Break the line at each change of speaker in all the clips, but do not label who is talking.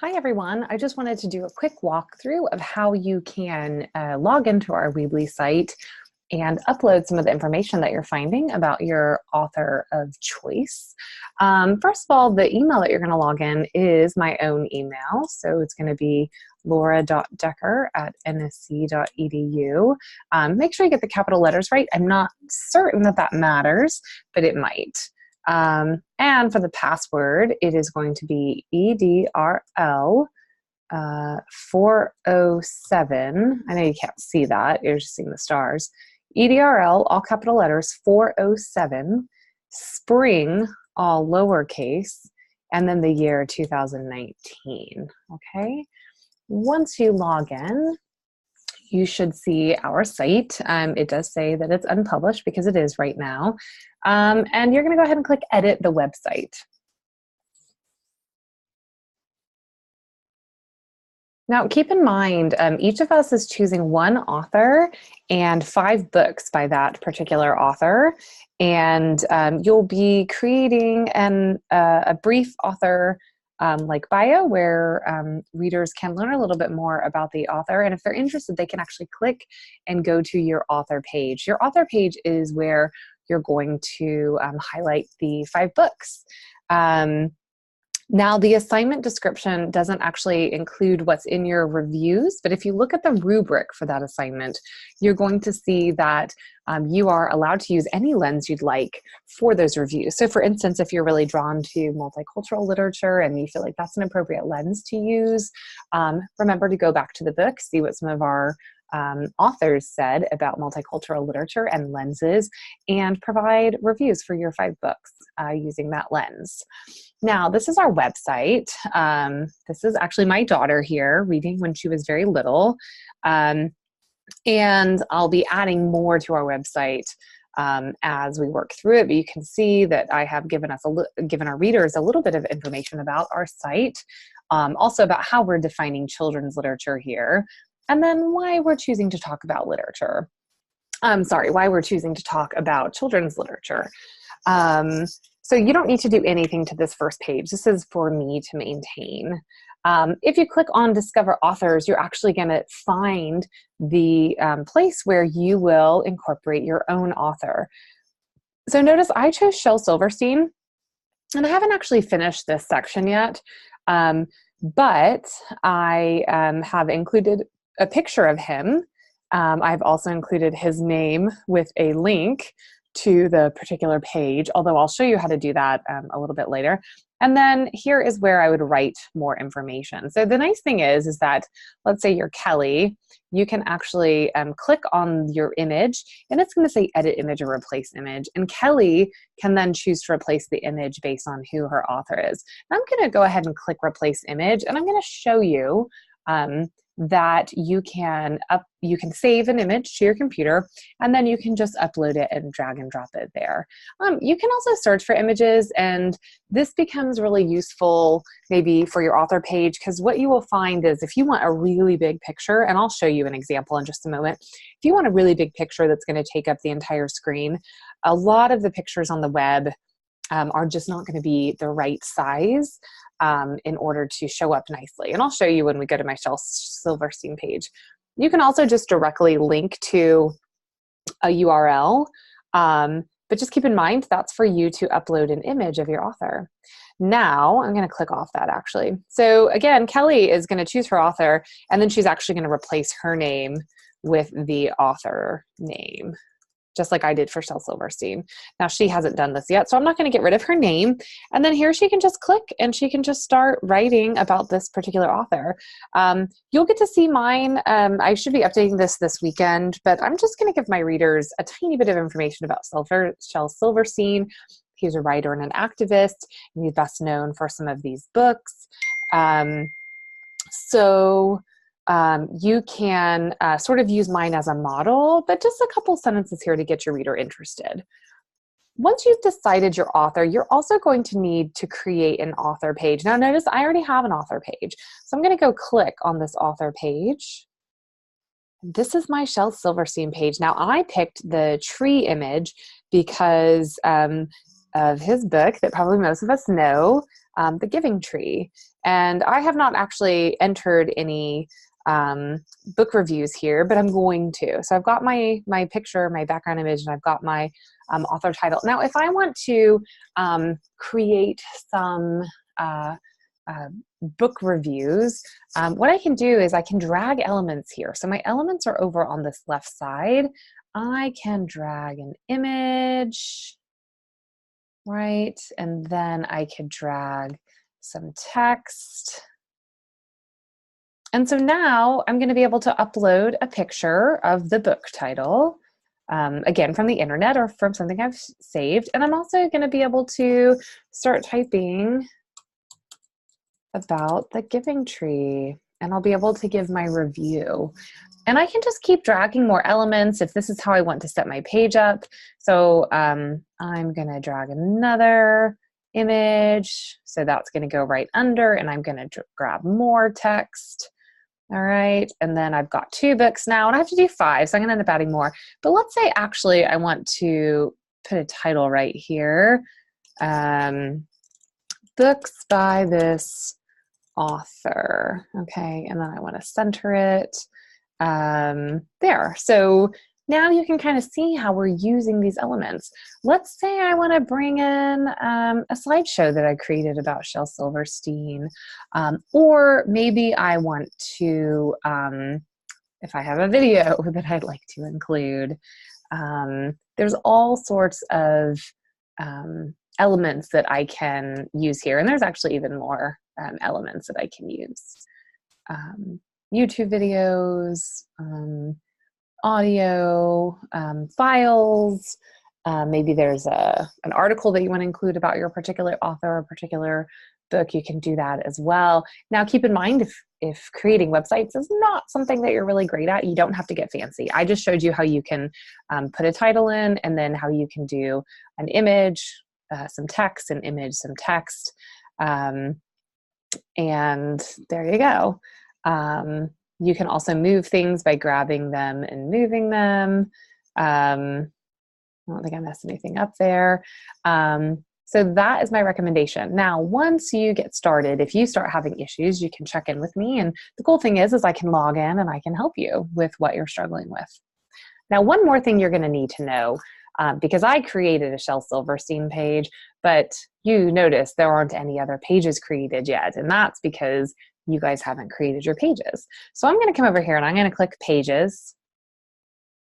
Hi everyone, I just wanted to do a quick walkthrough of how you can log into our Weebly site and upload some of the information that you're finding about your author of choice. First of all, the email that you're going to log in is my own email. So it's going to be laura.decker@nsc.edu. Make sure you get the capital letters right. I'm not certain that that matters, but it might. And for the password, it is going to be EDRL 407. I know you can't see that, you're just seeing the stars. EDRL, all capital letters, 407, spring, all lowercase, and then the year 2019, okay? Once you log in, you should see our site. It does say that it's unpublished because it is right now. And you're gonna go ahead and click edit the website. Now, keep in mind, each of us is choosing one author and 5 books by that particular author. And you'll be creating a brief author like bio where readers can learn a little bit more about the author. And if they're interested, they can actually click and go to your author page. Your author page is where you're going to highlight the 5 books. Now, the assignment description doesn't actually include what's in your reviews, but if you look at the rubric for that assignment, you're going to see that you are allowed to use any lens you'd like for those reviews. So for instance, if you're really drawn to multicultural literature and you feel like that's an appropriate lens to use, remember to go back to the book, see what some of our authors said about multicultural literature and lenses, and provide reviews for your 5 books using that lens. Now, this is our website. This is actually my daughter here reading when she was very little. And I'll be adding more to our website as we work through it. But you can see that I have given our readers a little bit of information about our site, also about how we're defining children's literature here, and then why we're choosing to talk about literature. Why we're choosing to talk about children's literature. So you don't need to do anything to this first page. This is for me to maintain. If you click on Discover Authors, you're actually going to find the place where you will incorporate your own author. So notice I chose Shel Silverstein, and I haven't actually finished this section yet, but I have included a picture of him. I've also included his name with a link to the particular page, although I'll show you how to do that a little bit later. And then here is where I would write more information. So the nice thing is that, let's say you're Kelly, you can actually click on your image and it's going to say edit image or replace image. And Kelly can then choose to replace the image based on who her author is. And I'm going to go ahead and click replace image, and I'm going to show you that you can save an image to your computer, and then you can just upload it and drag and drop it there. You can also search for images, and this becomes really useful maybe for your author page, because what you will find is if you want a really big picture, and I'll show you an example in just a moment, if you want a really big picture that's going to take up the entire screen, a lot of the pictures on the web are just not going to be the right size in order to show up nicely. And I'll show you when we go to my Shel Silverstein page. You can also just directly link to a URL, but just keep in mind that's for you to upload an image of your author. Now, I'm going to click off that actually. So again, Kelly is going to choose her author, and then she's actually going to replace her name with the author name, just like I did for Shel Silverstein. Now, she hasn't done this yet, so I'm not going to get rid of her name. And then here she can just click and she can just start writing about this particular author. You'll get to see mine. I should be updating this weekend, but I'm just going to give my readers a tiny bit of information about Shel Silverstein. He's a writer and an activist, and he's best known for some of these books. You can sort of use mine as a model, but just a couple sentences here to get your reader interested. Once you've decided your author, you're also going to need to create an author page. Now notice I already have an author page. So I'm going to go click on this author page. This is my Shel Silverstein page. Now I picked the tree image because of his book that probably most of us know, The Giving Tree. And I have not actually entered any book reviews here, but I'm going to. So I've got my picture, my background image, and I've got my author title. Now, if I want to create some book reviews, what I can do is I can drag elements here. So my elements are over on this left side. I can drag an image, right? And then I could drag some text. And so now I'm going to be able to upload a picture of the book title, again, from the internet or from something I've saved. And I'm also going to be able to start typing about the Giving Tree, and I'll be able to give my review. And I can just keep dragging more elements if this is how I want to set my page up. So I'm going to drag another image. So that's going to go right under, and I'm going to grab more text. All right, and then I've got 2 books now, and I have to do 5, so I'm going to end up adding more. But let's say actually I want to put a title right here. Books by this author. Okay, and then I want to center it. There. So now you can kind of see how we're using these elements. Let's say I want to bring in a slideshow that I created about Shel Silverstein, or maybe I want to, if I have a video that I'd like to include. There's all sorts of elements that I can use here, and there's actually even more elements that I can use. YouTube videos, audio, files, maybe there's an article that you want to include about your particular author or particular book, you can do that as well. Now keep in mind, if creating websites is not something that you're really great at, you don't have to get fancy. I just showed you how you can put a title in, and then how you can do an image, some text, an image, some text, and there you go. You can also move things by grabbing them and moving them. I don't think I messed anything up there. So that is my recommendation. Now, once you get started, if you start having issues, you can check in with me. And the cool thing is I can log in and I can help you with what you're struggling with. Now, one more thing you're going to need to know, because I created a Shel Silverstein page, but you notice there aren't any other pages created yet. And that's because you guys haven't created your pages. So I'm going to come over here and I'm going to click Pages,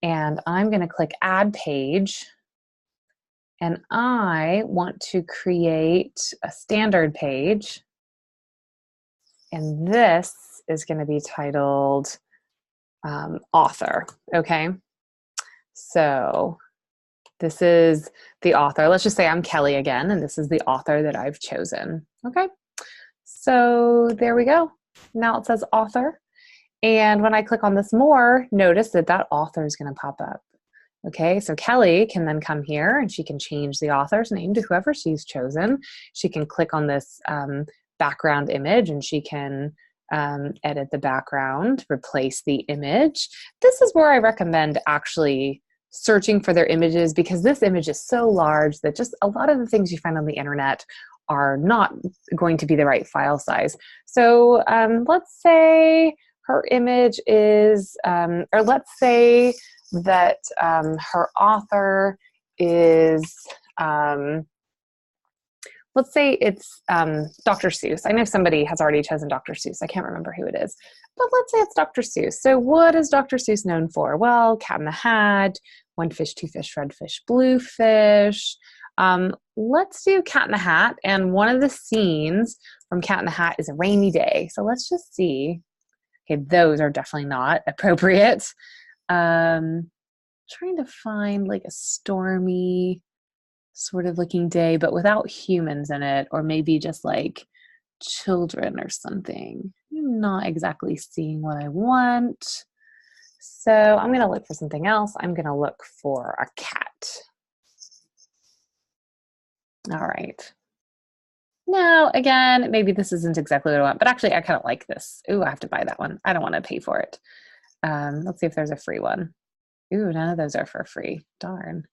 and I'm going to click Add Page, and I want to create a standard page, and this is going to be titled Author. Okay, so this is the author. Let's just say I'm Kelly again, and this is the author that I've chosen. Okay, so there we go. Now it says author. And when I click on this more, notice that that author is going to pop up. Okay, so Kelly can then come here and she can change the author's name to whoever she's chosen. She can click on this background image, and she can edit the background, replace the image. This is where I recommend actually searching for their images, because this image is so large that just a lot of the things you find on the internet are not going to be the right file size. So let's say her image is, or let's say that her author is, let's say it's Dr. Seuss. I know somebody has already chosen Dr. Seuss. I can't remember who it is, but let's say it's Dr. Seuss. So what is Dr. Seuss known for? Well, Cat in the Hat, One Fish, Two Fish, Red Fish, Blue Fish. Let's do Cat in the Hat, and one of the scenes from Cat in the Hat is a rainy day. So let's just see. Okay, those are definitely not appropriate. Trying to find like a stormy sort of looking day, but without humans in it, or maybe just like children or something. I'm not exactly seeing what I want. So I'm going to look for something else. I'm going to look for a cat. All right. Now, again, maybe this isn't exactly what I want, but actually I kind of like this. Ooh, I have to buy that one. I don't want to pay for it. Let's see if there's a free one. Ooh, none of those are for free. Darn.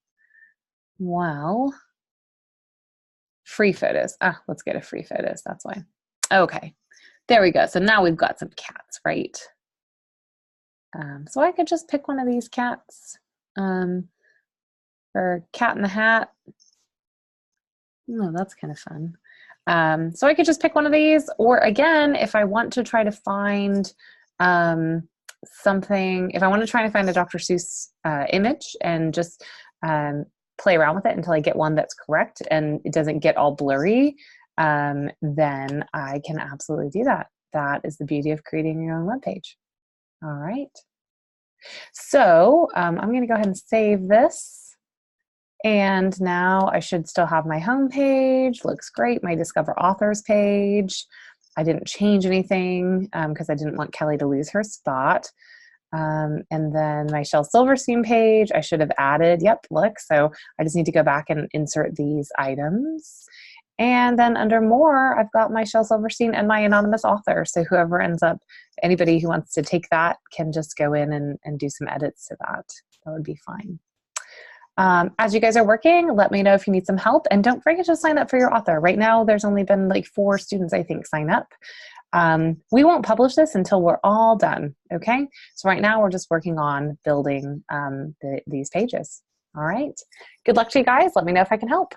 Well, Free photos. Ah, let's go to free photos. That's why. Okay, there we go. So now we've got some cats, right? So I could just pick one of these cats. Or cat in the hat. Oh, that's kind of fun. So I could just pick one of these, or again, if I want to try to find something, if I want to try to find a Dr. Seuss image and just play around with it until I get one that's correct and it doesn't get all blurry, then I can absolutely do that. That is the beauty of creating your own webpage. All right. So I'm going to go ahead and save this. And now I should still have my home page. Looks great. My Discover Authors page. I didn't change anything because I didn't want Kelly to lose her spot. And then my Shel Silverstein page, I should have added, yep, look. So I just need to go back and insert these items. And then under more, I've got my Shel Silverstein and my anonymous author. So whoever ends up, anybody who wants to take that can just go in and do some edits to that. That would be fine. As you guys are working, let me know if you need some help, and don't forget to sign up for your author. Right now, there's only been like 4 students, I think, sign up. We won't publish this until we're all done, okay? So right now, we're just working on building these pages, all right? Good luck to you guys. Let me know if I can help.